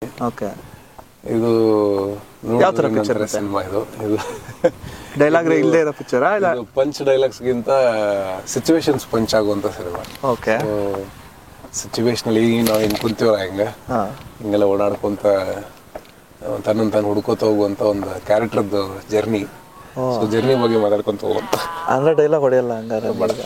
Okay. ಇದು ಯಾವ ತರ ಪಿಕ್ಚರ್ ಸಿನಿಮಾ ಇದು ಇದು ಡೈಲಾಗ್ ಇಲ್ಲದೆ ಇರೋ ಪಿಕ್ಚರಾ ಇಲ್ಲ ಪಂಚ್ ಡೈಲಾಗ್ಸ್ಗಿಂತ ಸಿಚುವೇಶನ್ಸ್ ಪಂಚ್ ಆಗುವಂತ ಸಿನಿಮಾ. ಓಕೆ. ಸಿಚುವೇಶನ್ ಈಗ ನಾವು ಹಿಂಗೆ ಕುಂತೀವಲ್ಲ ಹಿಂಗೆಲ್ಲ ಓಡಾಡ್ಕೊಂತ ತನ್ನನ್ನು ತಾನು ಹುಡ್ಕೋತ ಹೋಗುವಂತ ಒಂದು ಕ್ಯಾರೆಕ್ಟರ್ದು ಜರ್ನಿ. ಸೊ ಜರ್ನಿ ಬಗ್ಗೆ ಮಾತಾಡ್ಕೊಂತ ಹೋಗುವಂತ ಅಂದ್ರೆ ಡೈಲಾಗ್ ಹೊಡೆಯಲ್ಲ ಹಂಗಾರೆ ಬಡ್ಗ.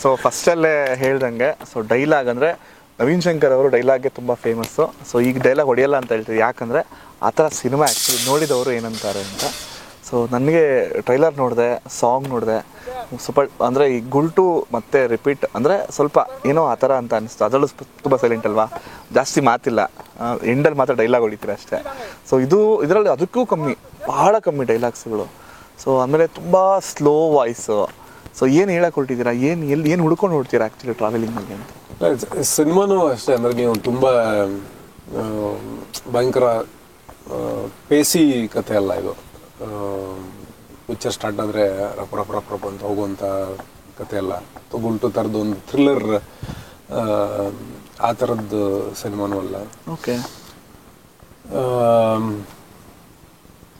ಸೊ ಫಸ್ಟಲ್ಲೇ ಹೇಳ್ದಂಗೆ ಸೊ ಡೈಲಾಗ್ ಅಂದರೆ ನವೀನ್ ಶಂಕರ್ ಅವರು ಡೈಲಾಗ್ಗೆ ತುಂಬ ಫೇಮಸ್ಸು. ಸೊ ಈಗ ಡೈಲಾಗ್ ಹೊಡೆಯಲ್ಲ ಅಂತ ಹೇಳ್ತೀವಿ, ಯಾಕಂದರೆ ಆ ಥರ ಸಿನಿಮಾ ಆ್ಯಕ್ಚುಲಿ ನೋಡಿದವರು ಏನಂತಾರೆ ಅಂತ. ಸೊ ನನಗೆ ಟ್ರೈಲರ್ ನೋಡಿದೆ, ಸಾಂಗ್ ನೋಡಿದೆ, ಸ್ವಲ್ಪ ಅಂದರೆ ಈ ಗುಲ್ಟು ಮತ್ತು ರಿಪೀಟ್ ಅಂದರೆ ಸ್ವಲ್ಪ ಏನೋ ಆ ಥರ ಅಂತ ಅನಿಸ್ತು. ಅದರಲ್ಲೂ ತುಂಬ ಸೈಲೆಂಟ್ ಅಲ್ವಾ, ಜಾಸ್ತಿ ಮಾತಿಲ್ಲ, ಎಂಡಲ್ಲಿ ಮಾತ್ರ ಡೈಲಾಗ್ ಹೊಡಿತೀರ ಅಷ್ಟೇ. ಸೊ ಇದರಲ್ಲಿ ಅದಕ್ಕೂ ಕಮ್ಮಿ, ಭಾಳ ಕಮ್ಮಿ ಡೈಲಾಗ್ಸ್ಗಳು. ಸೊ ಆಮೇಲೆ ತುಂಬ ಸ್ಲೋ ವಾಯ್ಸು. ಸೊ ಏನು ಹೇಳಕ್ಕೆ ಹೊರಟಿದ್ದೀರಾ, ಏನು ಹುಡ್ಕೊಂಡು ಹೊಡ್ತೀರಾ ಆ್ಯಕ್ಚುಲಿ ಟ್ರಾವೆಲಿಂಗಲ್ಲಿ ಅಂತ? ಸಿನಿಮಾನು ಅಷ್ಟೇ, ಅಂದರೆ ನೀವು ತುಂಬ ಭಯಂಕರ ಪೇಸಿ ಕಥೆ ಅಲ್ಲ ಇದು. ಪಿಕ್ಚರ್ ಸ್ಟಾರ್ಟ್ ಆದರೆ ರಪ್ ರಪ್ ರಪ್ ರಪ್ ಅಂತ ಹೋಗುವಂಥ ಕಥೆ ಅಲ್ಲ. ಗುಂಟು ಥರದ್ದು ಒಂದು ಥ್ರಿಲ್ಲರ್ ಆ ಥರದ್ದು ಸಿನಿಮಾನೂ ಅಲ್ಲ. ಓಕೆ.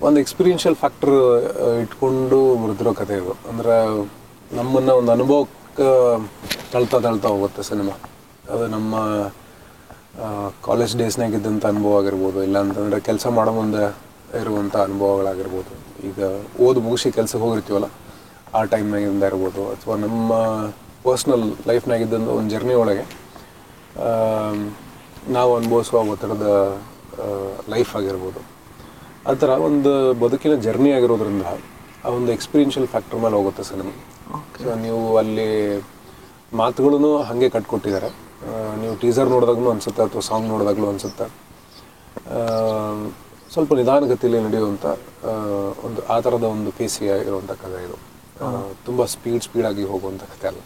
ಒಂದು ಎಕ್ಸ್ಪೀರಿಯನ್ಷಿಯಲ್ ಫ್ಯಾಕ್ಟರ್ ಇಟ್ಕೊಂಡು ಬರೆದಿರೋ ಕಥೆ ಇದು. ಅಂದರೆ ನಮ್ಮನ್ನು ಒಂದು ಅನುಭವಕ್ಕೆ ತಳ್ತಾ ಹೋಗುತ್ತೆ ಸಿನಿಮಾ. ಅದು ನಮ್ಮ ಕಾಲೇಜ್ ಡೇಸ್ನಾಗಿದ್ದಂಥ ಅನುಭವ ಆಗಿರ್ಬೋದು, ಇಲ್ಲ ಅಂತಂದರೆ ಕೆಲಸ ಮಾಡೋ ಮುಂದೆ ಇರುವಂಥ ಅನುಭವಗಳಾಗಿರ್ಬೋದು, ಈಗ ಓದು ಮುಗಿಸಿ ಕೆಲಸಕ್ಕೆ ಹೋಗಿರ್ತೀವಲ್ಲ ಆ ಟೈಮ್ನಾಗಿಂದ ಇರ್ಬೋದು, ಅಥವಾ ನಮ್ಮ ಪರ್ಸ್ನಲ್ ಲೈಫ್ನಾಗಿದ್ದಂಥ ಒಂದು ಜರ್ನಿ ಒಳಗೆ ನಾವು ಅನುಭವಿಸುವ ಒತ್ತಡದ ಲೈಫ್ ಆಗಿರ್ಬೋದು, ಆ ಥರ ಒಂದು ಬದುಕಿನ ಜರ್ನಿ ಆಗಿರೋದ್ರಿಂದ ಆ ಒಂದು ಎಕ್ಸ್ಪೀರಿಯನ್ಷಿಯಲ್ ಫ್ಯಾಕ್ಟರ್ ಮೇಲೆ ಹೋಗುತ್ತೆ ಸಿನಿಮಾ. ಸೊ ನೀವು ಅಲ್ಲಿ ಮಾತುಗಳೂ ಹಾಗೆ ಕಟ್ಕೊಟ್ಟಿದ್ದಾರೆ. ನೀವು ಟೀಸರ್ ನೋಡಿದಾಗ್ಲೂ ಅನಿಸುತ್ತೆ, ಅಥವಾ ಸಾಂಗ್ ನೋಡಿದಾಗ್ಲೂ ಅನಿಸುತ್ತೆ, ಸ್ವಲ್ಪ ನಿಧಾನಗತಿಯಲ್ಲಿ ನಡೆಯುವಂಥ ಒಂದು ಆ ಥರದ ಒಂದು ಪೇಸಿ ಇರುವಂಥ ಕಥೆ ಇದು. ತುಂಬ ಸ್ಪೀಡಾಗಿ ಹೋಗುವಂಥ ಕಥೆ ಅಲ್ಲ.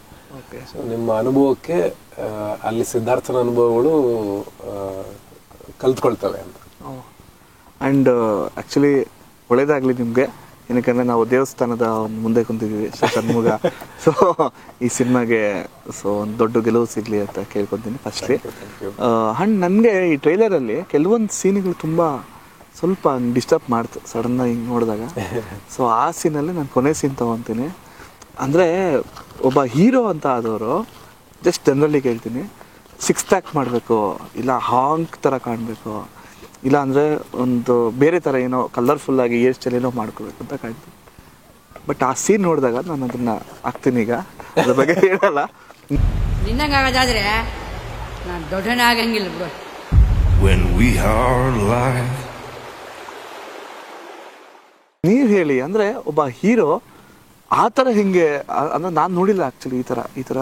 ಸೊ ನಿಮ್ಮ ಅನುಭವಕ್ಕೆ ಅಲ್ಲಿ ಸಿದ್ಧಾರ್ಥನ ಅನುಭವಗಳು ಕಲ್ತ್ಕೊಳ್ತವೆ ಅಂತ. ಆ್ಯಂಡ್ ಆ್ಯಕ್ಚುಲಿ ಒಳ್ಳೇದಾಗಲಿ ನಿಮಗೆ, ಏನಕ್ಕಂದರೆ ನಾವು ದೇವಸ್ಥಾನದ ಮುಂದೆ ಕುಂತಿದ್ದೀವಿ ಷಣ್ಮುಗ. ಸೊ ಈ ಸಿನಿಮಾಗೆ ಸೊ ಒಂದು ದೊಡ್ಡ ಗೆಲುವು ಸಿಗಲಿ ಅಂತ ಕೇಳ್ಕೊತೀನಿ ಫಸ್ಟ್ಲಿ. ಆ್ಯಂಡ್ ನನಗೆ ಈ ಟ್ರೈಲರಲ್ಲಿ ಕೆಲವೊಂದು ಸೀನ್ಗಳು ತುಂಬ ಸ್ವಲ್ಪ ಡಿಸ್ಟರ್ಬ್ ಮಾಡ್ತು ಸಡನ್ನಾಗಿ ಹಿಂಗೆ ನೋಡಿದಾಗ. ಸೊ ಆ ಸೀನಲ್ಲಿ ನಾನು ಕೊನೆ ಸೀನ್ ತೊಗೊತೀನಿ. ಅಂದರೆ ಒಬ್ಬ ಹೀರೋ ಅಂತ ಆದವರು ಜಸ್ಟ್ ಜನರಲಿ ಕೇಳ್ತೀನಿ, ಸಿಕ್ಸ್ ಪ್ಯಾಕ್ ಮಾಡಬೇಕು, ಇಲ್ಲ ಹಾಂಕ್ ಥರ ಕಾಣಬೇಕು, ಇಲ್ಲ ಅಂದರೆ ಒಂದು ಬೇರೆ ಥರ ಏನೋ ಕಲರ್ಫುಲ್ಲಾಗಿ ಏರ್ ಸ್ಟೈಲ್ ಏನೋ ಮಾಡ್ಕೋಬೇಕು ಅಂತ ಕಾಣ್ತೀನಿ. ಬಟ್ ಆ ಸೀನ್ ನೋಡಿದಾಗ ನಾನು ಅದನ್ನು ಹಾಕ್ತೀನಿ. ಈಗ ಅದ್ರ ಬಗ್ಗೆ ಹೇಳಲ್ಲ. ನಿನ್ನಂಗಾಗೋದಾದ್ರೆ ನಾನು ದೊಡ್ಡನೇ ಆಗಂಗಿಲ್ಲ ಬಿಡು. ನೀವು ಹೇಳಿ, ಅಂದರೆ ಒಬ್ಬ ಹೀರೋ ಆ ಥರ ಹಿಂಗೆ ಅಂದರೆ ನಾನು ನೋಡಿಲ್ಲ ಆ್ಯಕ್ಚುಲಿ ಈ ಥರ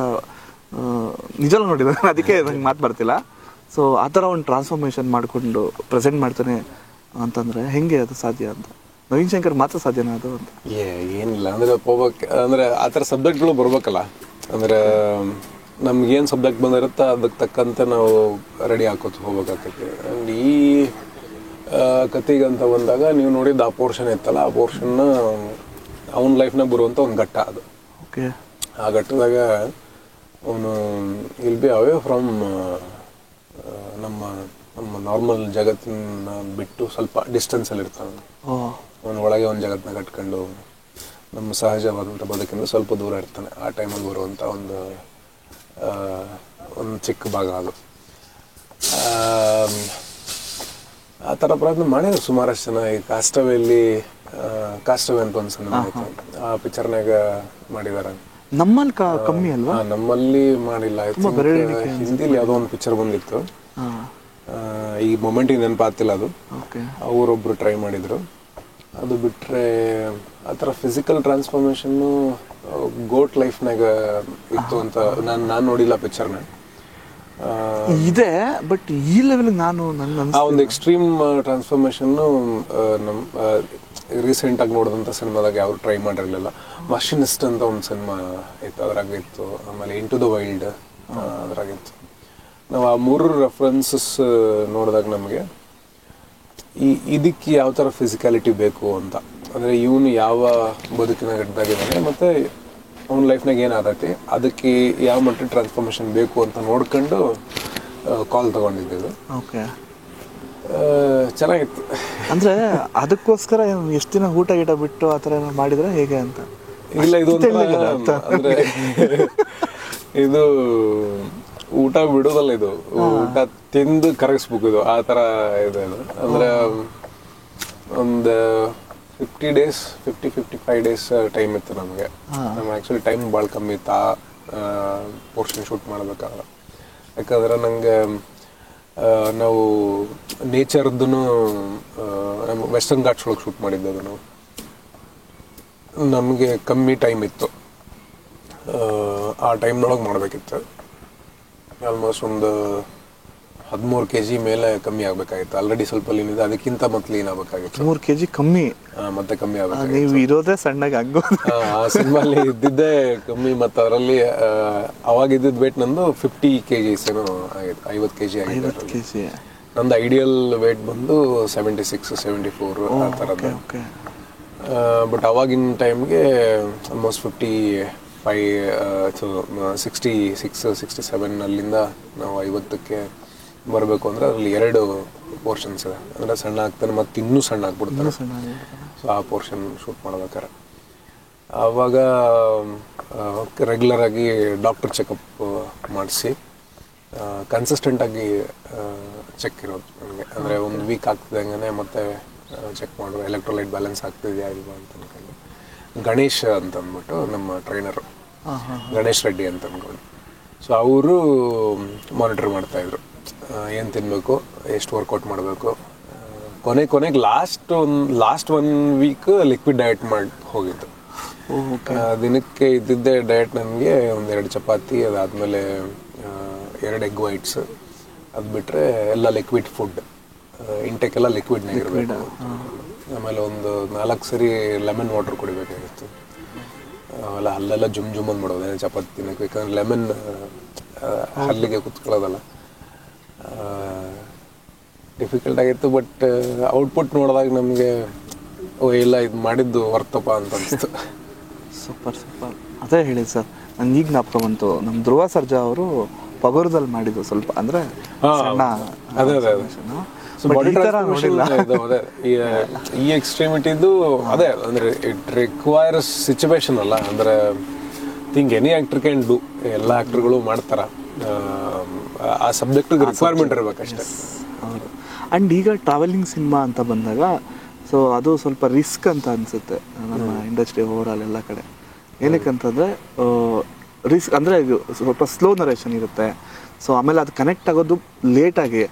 ನಿಜಲ್ಲ ನೋಡಿಲ್ಲ, ಅದಕ್ಕೆ ನಂಗೆ ಮಾತು ಬರ್ತಿಲ್ಲ. ಸೊ ಆ ಥರ ಒಂದು ಟ್ರಾನ್ಸ್ಫಾರ್ಮೇಷನ್ ಮಾಡಿಕೊಂಡು ಪ್ರೆಸೆಂಟ್ ಮಾಡ್ತಾನೆ ಅಂತಂದರೆ ಹೆಂಗೆ ಅದು ಸಾಧ್ಯ ಅಂತ? ನವೀನ್ ಶಂಕರ್ ಮಾತ್ರ ಸಾಧ್ಯನಾ ಅದು ಅಂತ? ಏನಿಲ್ಲ, ಅಂದರೆ ಹೋಗ್ಬೇಕು ಅಂದರೆ ಆ ಥರ ಸಬ್ಜೆಕ್ಟ್ಗಳು ಬರ್ಬೇಕಲ್ಲ. ಅಂದರೆ ನಮ್ಗೇನು ಸಬ್ಜೆಕ್ಟ್ ಬಂದಿರುತ್ತೆ ಅದಕ್ಕೆ ತಕ್ಕಂತೆ ನಾವು ರೆಡಿ ಹಾಕೋತ ಹೋಗ್ಬೇಕಾಗ್ತೈತಿ. ಆ್ಯಂಡ್ ಈ ಕತೆಗೆ ಅಂತ ಬಂದಾಗ ನೀವು ನೋಡಿದ್ದು ಆ ಪೋರ್ಷನ್ ಇತ್ತಲ್ಲ, ಆ ಪೋರ್ಷನ್ನ ಅವನ ಲೈಫ್ನಾಗ ಬರುವಂಥ ಒಂದು ಘಟ್ಟ ಅದು. ಓಕೆ. ಆ ಘಟ್ಟದಾಗ ಅವನು ವಿಲ್ ಬಿ ಅವೇ ಫ್ರಮ್ ನಮ್ಮ ನಾರ್ಮಲ್ ಜಗತ್ತಿನ ಬಿಟ್ಟು ಸ್ವಲ್ಪ ಡಿಸ್ಟೆನ್ಸಲ್ಲಿ ಇರ್ತಾನೆ. ಅವನ ಒಳಗೆ ಒಂದು ಜಗತ್ತನ್ನ ಕಟ್ಕೊಂಡು ನಮ್ಮ ಸಹಜವಾದಂಥ ಬದುಕಿಂದ ಸ್ವಲ್ಪ ದೂರ ಇರ್ತಾನೆ. ಆ ಟೈಮಲ್ಲಿ ಬರುವಂಥ ಒಂದು ಚಿಕ್ಕ ಭಾಗ ಅದು. ಆ ಥರ ಪ್ರಯತ್ನ ಮಾಡಿದ್ರು ಸುಮಾರಷ್ಟು ಜನ. ಈ ಕಾಸ್ಟವೇ ಅಂತ ಒಂದು ಸಿನಿಮಾ ಆಯಿತು, ಆ ಪಿಕ್ಚರ್ನಾಗ ಮಾಡಿದ್ದಾರೆ. ನಮ್ಮಲ್ಲಿ ಕಮ್ಮಿ ಅಲ್ವಾ? ನಮ್ಮಲ್ಲಿ ಮಾಡಿಲ್ಲ. ಹಿಂದಿಲಿ ಯಾವುದೋ ಒಂದು ಪಿಕ್ಚರ್ ಬಂದಿತ್ತು, ಈ ಮೊಮೆಂಟಿಗೆ ನೆನಪಾಗ್ತಿಲ್ಲ ಅದು. ಅವರೊಬ್ರು ಟ್ರೈ ಮಾಡಿದ್ರು. ಅದು ಬಿಟ್ಟರೆ ಆ ಥರ ಫಿಸಿಕಲ್ ಟ್ರಾನ್ಸ್ಫಾರ್ಮೇಷನ್ನು ಗೋಟ್ ಲೈಫ್ನಾಗ ಇತ್ತು ಅಂತ ನಾನು ನೋಡಿಲ್ಲ ಪಿಕ್ಚರ್ನ. ಇದೆ, ಬಟ್ ಈ ಲೆವೆಲ್ ನಾನು ಆ ಒಂದು ಎಕ್ಸ್ಟ್ರೀಮ್ ಟ್ರಾನ್ಸ್ಫಾರ್ಮೇಷನ್ನು ನಮ್ಮ ರೀಸೆಂಟಾಗಿ ನೋಡಿದಂಥ ಸಿನಿಮಾದಾಗ ಯಾರು ಟ್ರೈ ಮಾಡಿರಲಿಲ್ಲ. ಮಷಿನಿಸ್ಟ್ ಅಂತ ಒಂದು ಸಿನಿಮಾ ಇತ್ತು, ಅದ್ರಾಗಿತ್ತು. ಆಮೇಲೆ ಇಂಟು ದ ವೈಲ್ಡ್ ಅದ್ರಾಗಿತ್ತು. ನಾವು ಆ ಮೂರು ರೆಫರೆನ್ಸಸ್ ನೋಡಿದಾಗ ನಮಗೆ ಇದಕ್ಕೆ ಯಾವ ಥರ ಫಿಸಿಕ್ಯಾಲಿಟಿ ಬೇಕು ಅಂತ, ಅಂದರೆ ಇವನು ಯಾವ ಬದುಕಿನ ಘಟ್ಟದಾಗಿದ್ದಾನೆ ಮತ್ತು ಅವನ ಲೈಫ್ನಾಗ ಏನಾಗತ್ತೆ, ಅದಕ್ಕೆ ಯಾವ ಮಟ್ಟ ಟ್ರಾನ್ಸ್ಫಾರ್ಮೇಷನ್ ಬೇಕು ಅಂತ ನೋಡ್ಕೊಂಡು ಕಾಲ್ ತೊಗೊಂಡಿದ್ದು. ಓಕೆ. ಚೆನ್ನಾಗಿತ್ತು. ಅಂದರೆ ಅದಕ್ಕೋಸ್ಕರ ಎಷ್ಟು ದಿನ ಊಟ ಗೀಟ ಬಿಟ್ಟು ಆ ಥರ ಮಾಡಿದರೆ ಹೇಗೆ ಅಂತ? ಇಲ್ಲ, ಇದು ಅಂದರೆ ಇದು ಊಟ ಬಿಡೋದಲ್ಲ, ಇದು ಊಟ ತಿಂದು ಕರಗಿಸ್ಬೇಕು, ಇದು ಆ ಥರ ಇದೆ. ಅಂದರೆ ಒಂದು 55 ಡೇಸ್ ಟೈಮ್ ಇತ್ತು ನಮಗೆ. ಆ್ಯಕ್ಚುಲಿ ಟೈಮ್ ಭಾಳ ಕಮ್ಮಿ ಇತ್ತು ಆ ಪೋರ್ಷನ್ ಶೂಟ್ ಮಾಡಬೇಕಾದ್ರೆ. ಯಾಕಂದ್ರೆ ನನಗೆ ನಾವು ನೇಚರ್ದು ನಮ್ಮ ವೆಸ್ಟರ್ನ್ ಘಾಟ್ಸ್ ಒಳಗೆ ಶೂಟ್ ಮಾಡಿದ್ದು ನಾವು. ನಮಗೆ ಕಮ್ಮಿ ಟೈಮ್ ಇತ್ತು, ಆ ಟೈಮ್ನೊಳಗೆ ಮಾಡಬೇಕಿತ್ತು. ಆಲ್ಮೋಸ್ಟ್ ಒಂದು 13 kg ಮೇಲೆ ಕಮ್ಮಿ ಆಗಬೇಕಾಗಿತ್ತು. ಆಲ್ರೆಡಿ ಸ್ವಲ್ಪ ಲೀನ್ ಇದೆ, ಅದಕ್ಕಿಂತ ಮತ್ತೆ ಲೀನ್ ಆಗಬೇಕಾಗಿತ್ತು. 13 kg ಕಮ್ಮಿ? ಮತ್ತೆ ಕಮ್ಮಿ ಆಗಬೇಕು. ನೀವು ಇರೋದೇ ಸಣ್ಣಗೆ ಆಗೋದು. ಆ ಸಿನಿಮಾಲಿ ಇದ್ದಿದ್ದೇ ಕಮ್ಮಿ. ಮತ್ತು ಅದರಲ್ಲಿ ಅವಾಗ ಇದ್ದಿದ್ದು ವೇಟ್ ನಂದು 50 kgs ಏನೋ ಆಗಿತ್ತು, 50 kg ಆಗಿತ್ತು. ನಂದು ಐಡಿಯಲ್ ವೇಟ್ ಬಂದು 76, 74 ಆ ಥರದ್ದು. ಬಟ್ ಅವಾಗಿನ ಟೈಮ್ಗೆ ಆಲ್ಮೋಸ್ಟ್ 66, 67 ಅಲ್ಲಿಂದ ನಾವು 50ಕ್ಕೆ ಬರಬೇಕು ಅಂದರೆ ಅದರಲ್ಲಿ 2 ಪೋರ್ಷನ್ಸ್ ಇದೆ. ಅಂದರೆ ಸಣ್ಣ ಆಗ್ತಾನೆ ಮತ್ತು ಇನ್ನೂ ಸಣ್ಣ ಆಗ್ಬಿಡ್ತಾನೆ. ಸೊ ಆ ಪೋರ್ಷನ್ ಶೂಟ್ ಮಾಡ್ಬೇಕಾರೆ ಆವಾಗ ರೆಗ್ಯುಲರಾಗಿ ಡಾಕ್ಟರ್ ಚೆಕಪ್ ಮಾಡಿಸಿ ಕನ್ಸಿಸ್ಟೆಂಟಾಗಿ ಚೆಕ್ ಇರೋದು ನನಗೆ. ಅಂದರೆ ಒಂದು ವೀಕ್ ಆಗ್ತಿದ್ದಂಗೆ ಮತ್ತೆ ಚೆಕ್ ಮಾಡೋದು, ಎಲೆಕ್ಟ್ರೋಲೈಟ್ ಬ್ಯಾಲೆನ್ಸ್ ಆಗ್ತಿದೆಯಾ ಇಲ್ವಾ ಅಂತ ಅನ್ಕೊಂಡು. ಗಣೇಶ್ ಅಂತ ಅಂದ್ಬಿಟ್ಟು ನಮ್ಮ ಟ್ರೈನರು, ಗಣೇಶ್ ರೆಡ್ಡಿ ಅಂತ ಅಂದ್ಕೊಂಡು. ಸೊ ಅವರು ಮಾನಿಟರ್ ಮಾಡ್ತಾಯಿದ್ರು, ಏನು ತಿನ್ನಬೇಕು, ಎಷ್ಟು ವರ್ಕೌಟ್ ಮಾಡಬೇಕು. ಕೊನೆಗೆ ಲಾಸ್ಟ್ 1 ವೀಕ್ ಲಿಕ್ವಿಡ್ ಡಯಟ್ ಮಾಡಿ ಹೋಗಿತ್ತು. ದಿನಕ್ಕೆ ಇದ್ದಿದ್ದೆ ಡಯಟ್ ನನಗೆ 2 ಚಪಾತಿ, ಅದಾದಮೇಲೆ 2 ಎಗ್ ವೈಟ್ಸ್, ಅದು ಬಿಟ್ಟರೆ ಎಲ್ಲ ಲಿಕ್ವಿಡ್ ಫುಡ್. ಇಂಟೆಕ್ ಎಲ್ಲ ಲಿಕ್ವಿಡ್ನೇ ಇರಬೇಕು. ಆಮೇಲೆ ಒಂದು 4 ಸರಿ ಲೆಮನ್ ವಾಟರ್ ಕುಡಿಬೇಕಾಗಿತ್ತು. ಆಮೇಲೆ ಅಲ್ಲೆಲ್ಲ ಜುಮ್ ಅಂದ್ಬಿಡೋದು ಚಪಾತಿ ತಿನ್ನೋಕೆ, ಯಾಕಂದ್ರೆ ಲೆಮನ್ ಹಲ್ಲಿಗೆ ಕುತ್ಕೊಳ್ಳೋದಲ್ಲ. ಡಿಫಿಕಲ್ಟ್ ಆಗಿತ್ತು. ಬಟ್ ಔಟ್ಪುಟ್ ನೋಡಿದಾಗ ನಮಗೆ ಇಲ್ಲ, ಇದು ಮಾಡಿದ್ದು ವರ್ತಪ್ಪ ಅಂತ ಅನಿಸ್ತು. ಸೂಪರ್. ಅದೇ ಹೇಳಿದ್ದು ಸರ್, ನಂಗೆ ಈಗ ಜ್ಞಾಪಕ ಬಂತು, ನಮ್ಮ ಧ್ರುವ ಸರ್ಜಾ ಅವರು ಪಗೋರದಲ್ಲಿ ಮಾಡಿದ್ದು ಸ್ವಲ್ಪ, ಅಂದರೆ ಅದೇ ಈ ಎಕ್ಸ್ಟ್ರೀಮಿಟಿದು ಅದೇ. ಅಂದರೆ ಇಟ್ ರಿಕ್ವೈರ್ಸ್ ಸಿಚುವೇಶನ್ ಅಲ್ಲ. ಅಂದರೆ think any actor can do, ಎಲ್ಲ ಆ್ಯಕ್ಟರ್ಗಳು ಮಾಡ್ತಾರೆ. ಆ ಸಬ್ಜೆಕ್ಟಿಗೆ ರಿಕ್ವೈರ್ಮೆಂಟ್ ಇರಬೇಕಷ್ಟೇ. ಹೌದು. ಆ್ಯಂಡ್ ಈಗ ಟ್ರಾವೆಲಿಂಗ್ ಸಿನಿಮಾ ಅಂತ ಬಂದಾಗ ಸೊ ಅದು ಸ್ವಲ್ಪ ರಿಸ್ಕ್ ಅಂತ ಅನಿಸುತ್ತೆ ನಮ್ಮ ಇಂಡಸ್ಟ್ರಿ ಓವರಾಲ್ ಎಲ್ಲ ಕಡೆ. ಏನಕ್ಕಂತಂದರೆ ರಿಸ್ಕ್ ಅಂದರೆ ಸ್ವಲ್ಪ ಸ್ಲೋ ನರೇಷನ್ ಇರುತ್ತೆ. ಸೊ ಆಮೇಲೆ ಅದು ಕನೆಕ್ಟ್ ಆಗೋದು ಲೇಟಾಗಿ,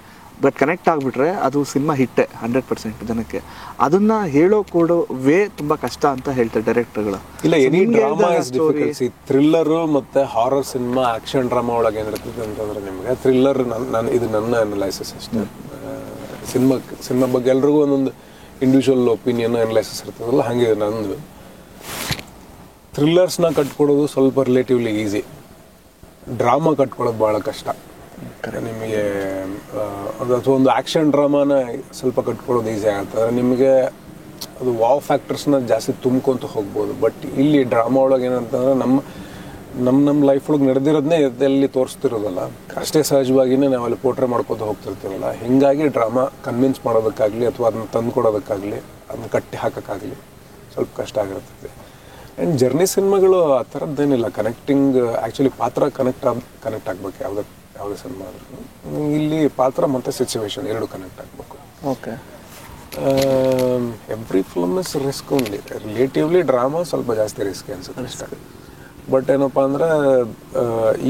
ಬಟ್ ಕನೆಕ್ಟ್ ಆಗಿಬಿಟ್ರೆ ಅದು ಸಿನಿಮಾ ಹಿಟ್ಟೆ 100% ಜನಕ್ಕೆ. ಅದನ್ನು ಹೇಳೋ ಕೊಡೋ ವೇ ತುಂಬ ಕಷ್ಟ ಅಂತ ಹೇಳ್ತಾರೆ ಡೈರೆಕ್ಟರ್ಗಳು. ಇಲ್ಲ, any drama is difficult. Thriller ಮತ್ತು ಹಾರರ್ ಸಿನಿಮಾ, ಆ್ಯಕ್ಷನ್ ಡ್ರಾಮಾ ಒಳಗೆ ಏನಿರ್ತದೆ ಅಂತಂದರೆ ನಿಮಗೆ ಥ್ರಿಲ್ಲರ್, ಇದು ನನ್ನ ಅನಲೈಸಿಸ್ ಅಷ್ಟೇ. ಸಿನಿಮಾ ಬಗ್ಗೆ ಎಲ್ರಿಗೂ ಒಂದೊಂದು ಇಂಡಿವಿಜುವಲ್ ಒಪಿನಿಯನ್ ಅನಲೈಸಿಸ್ ಇರ್ತದಲ್ಲ, ಹಾಗೆ ನಂದು. ಥ್ರಿಲ್ಲರ್ಸ್ನ ಕಟ್ಕೊಡೋದು ಸ್ವಲ್ಪ ರಿಲೇಟಿವ್ಲಿ ಈಸಿ, ಡ್ರಾಮಾ ಕಟ್ಕೊಳ್ಳೋದು ಭಾಳ ಕಷ್ಟ ನಿಮಗೆ. ಅಥವಾ ಒಂದು ಆ್ಯಕ್ಷನ್ ಡ್ರಾಮಾನ ಸ್ವಲ್ಪ ಕಟ್ಕೊಳ್ಳೋದು ಈಸಿ ಆಗುತ್ತೆ. ನಿಮಗೆ ಅದು ವಾವ್ ಫ್ಯಾಕ್ಟರ್ಸ್ನ ಜಾಸ್ತಿ ತುಂಬ್ಕೊತ ಹೋಗ್ಬೋದು. ಬಟ್ ಇಲ್ಲಿ ಡ್ರಾಮಾ ಒಳಗೆ ಏನಂತಂದ್ರೆ ನಮ್ಮ ಲೈಫ್ ಒಳಗೆ ನಡೆದಿರೋದನ್ನೇ ಎಲ್ಲಿ ತೋರಿಸ್ತಿರೋದಲ್ಲ, ಅಷ್ಟೇ ಸಹಜವಾಗಿಯೇ ನಾವು ಅಲ್ಲಿ ಪೋಟ್ರೆ ಮಾಡ್ಕೊತ ಹೋಗ್ತಿರ್ತೀವಲ್ಲ. ಹೀಗಾಗಿ ಡ್ರಾಮಾ ಕನ್ವಿನ್ಸ್ ಮಾಡೋದಕ್ಕಾಗಲಿ ಅಥವಾ ಅದನ್ನ ತಂದುಕೊಡೋದಕ್ಕಾಗಲಿ ಅದನ್ನ ಕಟ್ಟಿ ಹಾಕೋಕ್ಕಾಗಲಿ ಸ್ವಲ್ಪ ಕಷ್ಟ ಆಗಿರ್ತದೆ. ಆ್ಯಂಡ್ ಜರ್ನಿ ಸಿನಿಮಾಗಳು ಆ ಥರದ್ದೇನಿಲ್ಲ. ಕನೆಕ್ಟಿಂಗ್ ಆ್ಯಕ್ಚುಲಿ ಪಾತ್ರ ಕನೆಕ್ಟ್ ಆಗಬೇಕು ಯಾವುದೇ ಸಿನಿಮಾ ಆದ್ರೂ. ಇಲ್ಲಿ ಪಾತ್ರ ಮತ್ತು ಸಿಚುವೇಶನ್ 2 ಕನೆಕ್ಟ್ ಆಗಬೇಕು. Okay. Every film is risk only. Relatively drama ಸ್ವಲ್ಪ ಜಾಸ್ತಿ ರಿಸ್ಕ್ ಅನ್ಸುತ್ತೆ. ಬಟ್ ಏನಪ್ಪ ಅಂದರೆ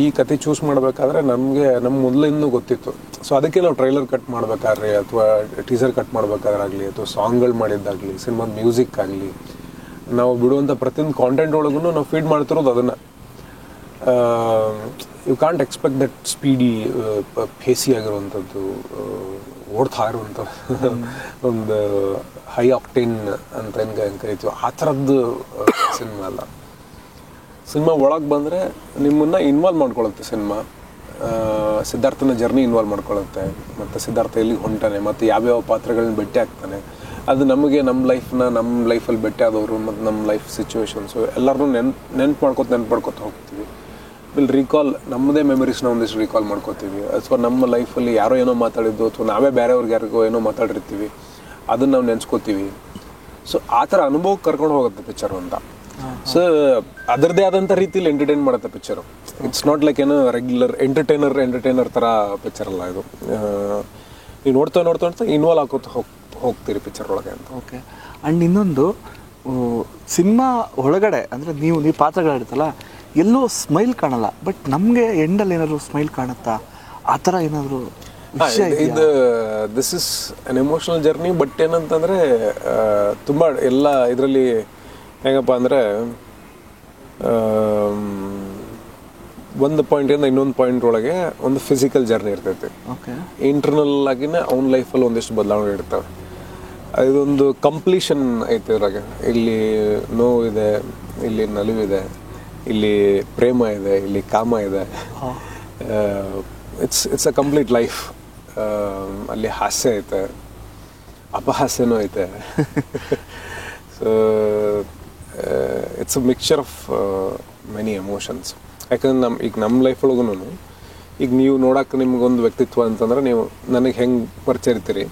ಈ ಕತೆ ಚೂಸ್ ಮಾಡಬೇಕಾದ್ರೆ ನಮ್ಮ ಮೊದಲಿಂದ ಗೊತ್ತಿತ್ತು. ಸೊ ಅದಕ್ಕೆ ನಾವು ಟ್ರೈಲರ್ ಕಟ್ ಮಾಡಬೇಕಾದ್ರೆ ಅಥವಾ ಟೀಸರ್ ಕಟ್ ಮಾಡಬೇಕಾದ್ರಾಗಲಿ ಅಥವಾ ಸಾಂಗ್ಗಳು ಮಾಡಿದ್ದಾಗಲಿ, ಸಿನಿಮಾದ ಮ್ಯೂಸಿಕ್ ಆಗಲಿ, ನಾವು ಬಿಡುವಂಥ ಪ್ರತಿಯೊಂದು ಕಾಂಟೆಂಟ್ ಒಳಗೂ ನಾವು ಫೀಡ್ ಮಾಡ್ತಿರೋದು ಅದನ್ನು. You can't expect that speedy, ಫೇಸಿ ಆಗಿರುವಂಥದ್ದು, ಓಡ್ತಾ ಇರುವಂಥ ಒಂದು ಹೈ ಆಕ್ಟೇನ್ ಅಂತ ಏನು ಕರಿತೀವಿ, ಆ ಥರದ್ದು ಸಿನಿಮಾ ಅಲ್ಲ. ಸಿನಿಮಾ ಒಳಗೆ ಬಂದರೆ ನಿಮ್ಮನ್ನು ಇನ್ವಾಲ್ವ್ ಮಾಡ್ಕೊಳ್ಳುತ್ತೆ ಸಿನಿಮಾ. ಸಿದ್ಧಾರ್ಥನ ಜರ್ನಿ ಇನ್ವಾಲ್ವ್ ಮಾಡ್ಕೊಳ್ಳುತ್ತೆ. ಮತ್ತು ಸಿದ್ಧಾರ್ಥ ಎಲ್ಲಿಗೆ ಹೊಂಟಾನೆ, ಮತ್ತು ಯಾವ್ಯಾವ ಪಾತ್ರಗಳನ್ನ ಭೇಟಿ ಆಗ್ತಾನೆ, ಅದು ನಮಗೆ ನಮ್ಮ ಲೈಫಲ್ಲಿ ಭೇಟಿ ಆದವರು ಮತ್ತು ನಮ್ಮ ಲೈಫ್ ಸಿಚುವೇಶನ್ಸು ಎಲ್ಲರನ್ನೂ ನೆನ್ಪು ಮಾಡ್ಕೊತ ಹೋಗ್ತೀವಿ. ವಿಲ್ ರೀಕಾಲ್ ನಮ್ಮದೇ ಮೆಮರೀಸ್ನ ಒಂದಿಷ್ಟು ರೀಕಾಲ್ ಮಾಡ್ಕೋತೀವಿ, ಅಥವಾ ನಮ್ಮ ಲೈಫಲ್ಲಿ ಯಾರೋ ಏನೋ ಮಾತಾಡಿದ್ದು ಅಥವಾ ನಾವೇ ಬೇರೆಯವ್ರಿಗೆ ಯಾರಿಗೋ ಏನೋ ಮಾತಾಡಿರ್ತೀವಿ, ಅದನ್ನು ನಾವು ನೆನೆಸ್ಕೋತೀವಿ. ಸೊ ಆ ಥರ ಅನುಭವಕ್ಕೆ ಕರ್ಕೊಂಡು ಹೋಗುತ್ತೆ ಪಿಕ್ಚರು ಅಂತ. ಸೊ ಅದರದ್ದೇ ಆದಂಥ ರೀತಿಯಲ್ಲಿ ಎಂಟರ್ಟೈನ್ ಮಾಡುತ್ತೆ ಪಿಕ್ಚರು. ಇಟ್ಸ್ ನಾಟ್ ಲೈಕ್ ಏನೋ ರೆಗ್ಯುಲರ್ ಎಂಟರ್ಟೈನರ್ ಥರ ಪಿಕ್ಚರ್ ಅಲ್ಲ ಇದು. ನೀವು ನೋಡ್ತಾ ಇನ್ವಾಲ್ವ್ ಹಾಕೋತ ಹೋಗ್ತೀರಿ ಪಿಕ್ಚರ್ ಒಳಗೆ ಅಂತ. ಓಕೆ. ಆ್ಯಂಡ್ ಇನ್ನೊಂದು ಸಿನಿಮಾ ಒಳಗಡೆ ಅಂದರೆ ನೀವು ಪಾತ್ರಗಳಿರುತ್ತಲ್ಲ, ಎಲ್ಲೂ ಸ್ಮೈಲ್ ಕಾಣಲ್ಲ, ಬಟ್ ನಮಗೆ ಎಂಡಲ್ಲಿ ಏನಾದರೂ ಸ್ಮೈಲ್ ಕಾಣುತ್ತಾ, ಆ ಥರ ಏನಾದರೂ ಇದು this is an emotional journey. But ಏನಂತಂದರೆ ತುಂಬ ಎಲ್ಲ ಇದರಲ್ಲಿ ಹೆಂಗಪ್ಪ ಅಂದರೆ ಒಂದು ಪಾಯಿಂಟಿಂದ ಇನ್ನೊಂದು ಪಾಯಿಂಟ್ ಒಳಗೆ ಒಂದು ಫಿಸಿಕಲ್ ಜರ್ನಿ ಇರ್ತೈತಿ. ಓಕೆ. ಇಂಟರ್ನಲ್ ಆಗಿನೇ ಅವ್ನ ಲೈಫಲ್ಲಿ ಒಂದಿಷ್ಟು ಬದಲಾವಣೆ ಇರ್ತವೆ. ಇದೊಂದು ಕಂಪ್ಲೀಷನ್ ಐತೆ ಇದ್ರಾಗ. ಇಲ್ಲಿ ನೋವಿದೆ, ಇಲ್ಲಿ ನಲಿವಿದೆ, ಇಲ್ಲಿ ಪ್ರೇಮ ಇದೆ, ಇಲ್ಲಿ ಕಾಮ ಇದೆ. It's a complete life. ಅಲ್ಲಿ ಹಾಸ್ಯ ಐತೆ, ಅಪಹಾಸ್ಯನೂ ಐತೆ. So it's a mixture of many emotions. ಯಾಕಂದ್ರೆ ನಮ್ಮ ಲೈಫ್ ಒಳಗೂ ಈಗ ನೀವು ನೋಡೋಕೆ ನಿಮ್ಗೊಂದು ವ್ಯಕ್ತಿತ್ವ ಅಂತಂದ್ರೆ ನೀವು ನನಗೆ ಹೆಂಗೆ ಪರಿಚಯ ಇರ್ತೀರಿ,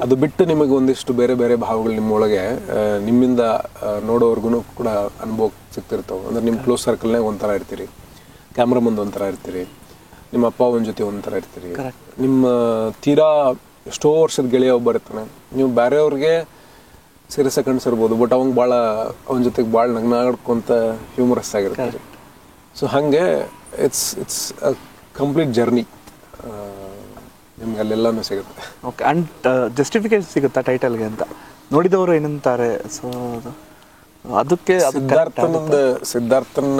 ಅದು ಬಿಟ್ಟು ನಿಮಗೆ ಒಂದಿಷ್ಟು ಬೇರೆ ಬೇರೆ ಭಾವಗಳು ನಿಮ್ಮೊಳಗೆ ನಿಮ್ಮಿಂದ ನೋಡೋವರೆಗೂ ಕೂಡ ಅನುಭವ ಸಿಗ್ತಿರ್ತಾವೆ. ಅಂದ್ರೆ ನಿಮ್ಮ ಕ್ಲೋಸ್ ಸರ್ಕಲ್ನಾಗ ಒಂಥರ ಇರ್ತೀರಿ, ಕ್ಯಾಮ್ರಾ ಮುಂದೆ ಒಂಥರ ಇರ್ತೀರಿ, ನಿಮ್ಮ ಅಪ್ಪ ಅವನ ಜೊತೆ ಒಂಥರ ಇರ್ತೀರಿ, ನಿಮ್ಮ ತೀರಾ ಎಷ್ಟೋ ವರ್ಷದ ಗೆಳೆಯ ಒಬ್ಬ ಇರ್ತಾನೆ, ನೀವು ಬೇರೆಯವ್ರಿಗೆ ಸೀರಿಯಸ್ ಆಗಿ ಕಾಣಿಸಿರ್ಬೋದು, ಬಟ್ ಅವಂಗೆ ಭಾಳ ಅವನ ಜೊತೆಗೆ ಭಾಳ ನಗ್ನಾಡ್ಕೊಂತ ಹ್ಯೂಮರಸ್ ಆಗಿರ್ತಾರೆ. ಸೊ ಹಾಗೆ ಇಟ್ಸ್ ಅ ಕಂಪ್ಲೀಟ್ ಜರ್ನಿ. ನಿಮ್ಗೆ ಅಲ್ಲೆಲ್ಲನೂ ಸಿಗುತ್ತೆ. ಓಕೆ. ಆ್ಯಂಡ್ ಜಸ್ಟಿಫಿಕೇಶನ್ ಸಿಗುತ್ತಾ ಟೈಟಲ್ಗೆ ಅಂತ ನೋಡಿದವರು ಏನಂತಾರೆ? ಸೊ ಅದಕ್ಕೆ ಸಿದ್ಧಾರ್ಥನ್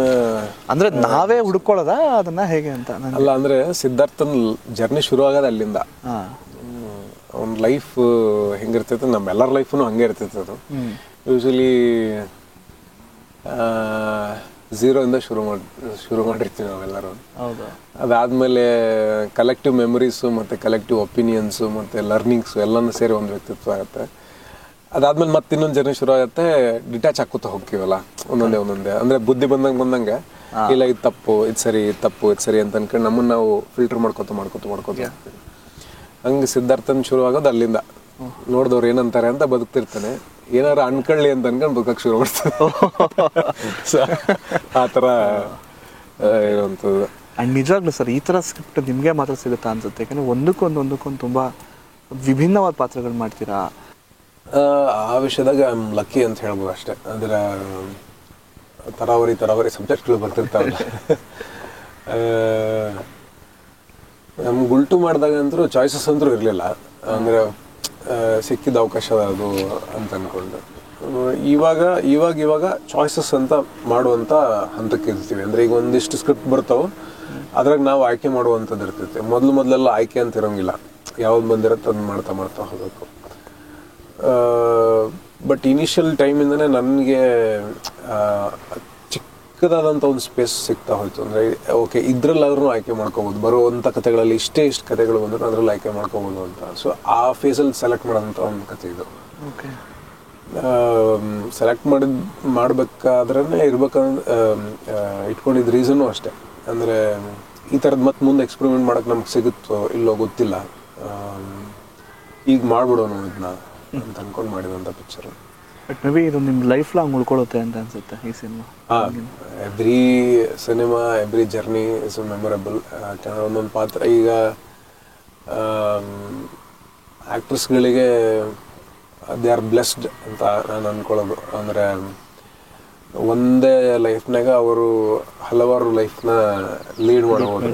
ಅಂದ್ರೆ ನಾವೇ ಹುಡ್ಕೊಳ್ಳೋದ ಅದನ್ನ ಹೇಗೆ ಅಂತ ಅಲ್ಲ, ಅಂದ್ರೆ ಸಿದ್ಧಾರ್ಥನ್ ಜರ್ನಿ ಶುರು ಆಗೋದು ಅಲ್ಲಿಂದ. ಅವ್ನ ಲೈಫ್ ಹೆಂಗಿರ್ತೈತೆ, ನಮ್ಮೆಲ್ಲರ ಲೈಫ್ನು ಹಂಗೆ ಇರ್ತೈತೆ. ಅದು ಯೂಶಲಿ ಝೀರೋಯಿಂದ ಶುರು ಮಾಡಿರ್ತೀವಿ ನಾವೆಲ್ಲರೂ. ಅದಾದ್ಮೇಲೆ ಕಲೆಕ್ಟಿವ್ ಮೆಮೊರೀಸು ಮತ್ತು ಕಲೆಕ್ಟಿವ್ ಒಪಿನಿಯನ್ಸು ಮತ್ತು ಲರ್ನಿಂಗ್ಸು ಎಲ್ಲನೂ ಸೇರಿ ಒಂದು ವ್ಯಕ್ತಿತ್ವ ಆಗುತ್ತೆ. ಅದಾದ್ಮೇಲೆ ಮತ್ತೆ ಇನ್ನೊಂದು ಜರ್ನಿ ಶುರು ಆಗುತ್ತೆ, ಡಿಟ್ಯಾಚ್ ಹಾಕೋತಾ ಹೋಗ್ತೀವಲ್ಲ ಒಂದೊಂದೇ. ಅಂದ್ರೆ ಬುದ್ಧಿ ಬಂದಂಗೆ ಇಲ್ಲ ಇದು ತಪ್ಪು, ಇದು ಸರಿ, ಇದು ತಪ್ಪು, ಇದು ಸರಿ ಅಂತ ಅನ್ಕೊಂಡು ನಮ್ಮನ್ನು ನಾವು ಫಿಲ್ಟರ್ ಮಾಡ್ಕೋತ ಹೋಗ್ತೀವಿ. ಹಂಗೆ ಸಿದ್ಧಾರ್ಥನ್ ಶುರು ಆಗೋದು ಅಲ್ಲಿಂದ. ನೋಡಿದವ್ರು ಏನಂತಾರೆ ಅಂತ ಬದುಕ್ತಿರ್ತಾನೆ, ಏನಾರು ಅನ್ಕೊಳ್ಳಿ ಅಂತ ಅನ್ಕೊಂಡು ಬದುಕಕ್ಕೆ ಶುರು ಮಾಡ್ತಾರೆ. ಆ ಥರ ಇರುವಂಥದ್ದು. ಆ್ಯಂಡ್ ನಿಜವಾಗ್ಲೂ ಸರ್ ಈ ಥರ ಸ್ಕ್ರಿಪ್ಟ್ ನಿಮಗೆ ಮಾತ್ರ ಸಿಗುತ್ತಾ ಅನ್ಸುತ್ತೆ? ಯಾಕಂದರೆ ಒಂದಕ್ಕೊಂದು ತುಂಬ ವಿಭಿನ್ನವಾದ ಪಾತ್ರಗಳು ಮಾಡ್ತೀರಾ. ಆ ವಿಷಯದಾಗ ಐ ಆಮ್ ಲಕ್ಕಿ ಅಂತ ಹೇಳ್ಬೋದು ಅಷ್ಟೇ. ಅಂದರೆ ತರಾವರಿ ಸಬ್ಜೆಕ್ಟ್ಗಳು ಬರ್ತಿರ್ತಾವಲ್ಲ. ನಮ್ಗೆ ಉಲ್ಟು ಮಾಡಿದಾಗ ಅಂತೂ ಚಾಯ್ಸಸ್ ಅಂತೂ ಇರಲಿಲ್ಲ. ಅಂದರೆ ಸಿಕ್ಕಿದ ಅವಕಾಶ ಅದು ಅಂತ ಅಂದ್ಕೊಂಡು ಇವಾಗ ಚಾಯ್ಸಸ್ ಅಂತ ಮಾಡುವಂಥ ಹಂತಕ್ಕೆ ಇರ್ತೀವಿ. ಅಂದರೆ ಈಗ ಒಂದಿಷ್ಟು ಸ್ಕ್ರಿಪ್ಟ್ ಬರ್ತಾವೆ, ಅದ್ರಾಗ ನಾವು ಆಯ್ಕೆ ಮಾಡುವಂಥದ್ದು ಇರ್ತೈತೆ. ಮೊದಲೆಲ್ಲ ಆಯ್ಕೆ ಅಂತ ಇರೋಂಗಿಲ್ಲ, ಯಾವ್ದು ಬಂದಿರುತ್ತೆ ಅದನ್ನ ಮಾಡ್ತಾ ಹೋಗಬೇಕು. ಬಟ್ ಇನಿಷಿಯಲ್ ಟೈಮಿಂದನೇ ನನಗೆ ಚಿಕ್ಕದಾದಂಥ ಒಂದು ಸ್ಪೇಸ್ ಸಿಗ್ತಾ ಹೋಯ್ತು. ಅಂದರೆ ಓಕೆ, ಇದ್ರಲ್ಲಾದ್ರೂ ಆಯ್ಕೆ ಮಾಡ್ಕೋಬೋದು, ಬರುವಂಥ ಕಥೆಗಳಲ್ಲಿ ಇಷ್ಟು ಕಥೆಗಳು ಬಂದರೂ ಅದರಲ್ಲಿ ಆಯ್ಕೆ ಮಾಡ್ಕೋಬೋದು ಅಂತ. ಸೊ ಆ ಫೇಸಲ್ಲಿ ಸೆಲೆಕ್ಟ್ ಮಾಡೋಂಥ ಒಂದು ಕಥೆ ಇದು. ಓಕೆ. ಸೆಲೆಕ್ಟ್ ಮಾಡಬೇಕಾದ್ರೆ ಇಟ್ಕೊಂಡಿದ್ದ ರೀಸನ್ನು ಅಷ್ಟೇ. ಅಂದರೆ ಈ ಥರದ್ದು ಮತ್ತೆ ಮುಂದೆ ಎಕ್ಸ್ಪೆರಿಮೆಂಟ್ ಮಾಡೋಕ್ಕೆ ನಮ್ಗೆ ಸಿಗುತ್ತೋ ಇಲ್ಲೋ ಗೊತ್ತಿಲ್ಲ, ಈಗ ಮಾಡ್ಬಿಡೋಣ ಇದನ್ನ ಅಂತ ಅನ್ಕೊಂಡು ಮಾಡಿದಂಥ ಪಿಕ್ಚರು. ಬಟ್ ಮೇ ಬಿ ಇದು ನಿಮ್ಮ ಲೈಫ್ ಲಾಂಗ್ ಉಳ್ಕೊಳ್ಳುತ್ತೆ ಅಂತ ಅನ್ಸುತ್ತೆ ಈ cinema. Every cinema, every journey is memorable. ಯಾಕಂದರೆ ಒಂದೊಂದು ಪಾತ್ರ, ಈಗ ಆ್ಯಕ್ಟ್ರಸ್ಗಳಿಗೆ ದೇ ಆರ್ ಬ್ಲೆಸ್ಡ್ ಅಂತ ನಾನು ಅಂದ್ಕೊಳ್ಳೋದು. ಅಂದರೆ ಒಂದೇ ಲೈಫ್ನಾಗ ಅವರು ಹಲವಾರು ಲೈಫ್ನ ಲೀಡ್ ಮಾಡ್ಬೋದು.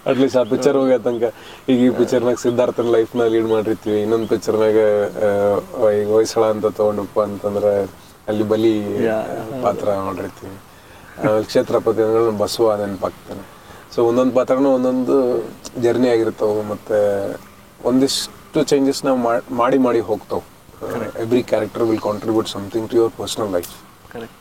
ಅಟ್ಲೀಸ್ಟ್ ಆ ಪಿಕ್ಚರ್ ಹೋಗಿ ತನಕ ಈಗ ಈ ಪಿಕ್ಚರ್ನಾಗ ಸಿದ್ಧಾರ್ಥನ ಲೈಫ್ನ ಲೀಡ್ ಮಾಡಿರ್ತೀವಿ, ಇನ್ನೊಂದು ಪಿಕ್ಚರ್ನಾಗ ಈಗ ಹೊಯ್ಸಳ ಅಂತ ತೊಗೊಂಡಪ್ಪ ಅಂತಂದ್ರೆ ಅಲ್ಲಿ ಬಲಿ ಪಾತ್ರ ಮಾಡಿರ್ತೀವಿ. ಆಮೇಲೆ ಕ್ಷೇತ್ರಪತಿ ಅಂದ್ರೆ ಬಸವ ನೆನಪಾಗ್ತಾನೆ. ಸೊ ಒಂದೊಂದು ಪಾತ್ರನೂ ಒಂದೊಂದು ಜರ್ನಿ ಆಗಿರ್ತಾವೆ, ಮತ್ತು ಒಂದಿಷ್ಟು ಚೇಂಜಸ್ ನಾವು ಮಾಡಿ ಹೋಗ್ತಾವೆ. Every character will contribute something to your personal life. Correct.